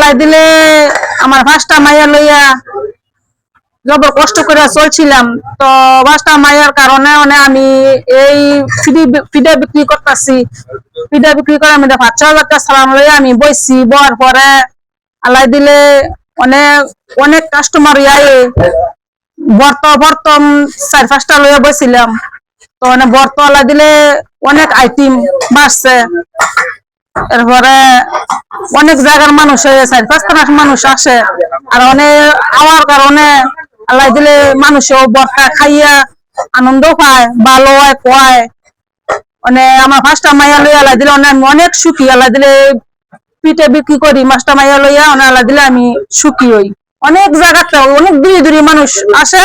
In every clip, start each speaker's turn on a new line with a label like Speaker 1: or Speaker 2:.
Speaker 1: আল্লাহ দিলে আমার 5টা মাইয়া লইয়া জবর কষ্ট করে চলছিলাম। তো 5টা মাইয়ার কারণে আমি এই ফিডা বিক্রি করতেছি। ফিডা বিক্রি করে আমি 5,000 টাকা সালাম লইয়া আমি বইছি। বর পরে আল্লাহ দিলে অনেক কাস্টমার আয়ে বর্তম 4-5টা লইয়া বইছিলাম। তো বর্ত আল্লাহ দিলে অনেক আইটেম বাড়ছে। এরপরে অনেক জায়গার মানুষ 4-5টা মানুষ আসে। আর আওয়ার কারণে আল্লাহ দিলে মানুষও বর্তা খাইয়া আনন্দ পায়, ভালো হয়, কয় আমার 5টা মাইয়া লইয়া আল্লাহ দিলে অনেক সুখী। আল্লাহ দিলে পিঠে বিক্রি করি 5টা মাইয়া লইয়া আল্লাহ দিলে আমি সুখী হই। অনেক জায়গাতে অনেক দূরে মানুষ আসে,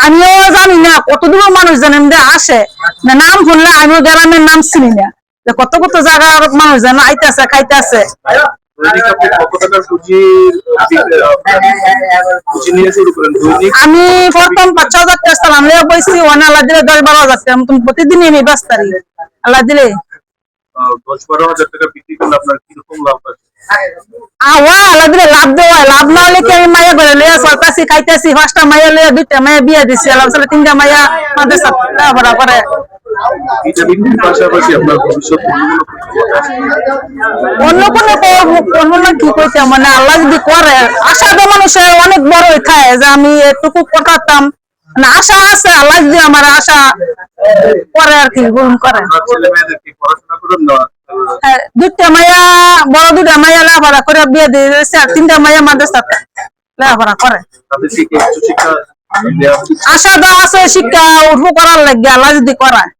Speaker 1: আমিও জানি না কত দূর মানুষ জানেন যে আসে না, নাম শুনলে আমিও গ্রামের নাম চিনি না, যে কত কত জায়গার মানুষ যেন আইতাছে খাইতেছে। আমি প্রথম 5,000 টাকা সালাম লইয়া বইছি, আল্লাহ দিলে 10-12,000 টাকা মতন প্রতিদিনই আমি ব্যস্ত পারি আল্লাহ দিলে।
Speaker 2: 10-12,000 টাকা বিক্রি করলে আপনার কিরকম লাভ আছে?
Speaker 1: আল্লাহ দিলে লাভ দেওয়া, লাভ না হলে কি আমি মাইয়া ঘরে লইয়া চলতাছি খাইতেছি। 5টা মাইয়া লইয়া 2টা মাইয়া বিয়া দিছি, আল্লাহ 3টা মাইয়া মাদ্রাসা পড়া করে। অন্য কি কইতে আল্লাহ যদি করে, আশা তো মানুষের অনেক বড় খায় যে আমি এটুকু করতাম, আশা আছে। আল্লাহ যদি আমার আশা করে আর কি গ্রহণ করে। 2টা মাইয়া বড় 2টা মাইয়া লেখাপড়া করে বিয়ে দিয়ে দিয়েছে, আর 3টা মাইয়া মাদ্রাসা লেখাপড়া করে। আশা তো আছে শিক্ষা উঠবো করার লাগে, আল্লাহ যদি করায়।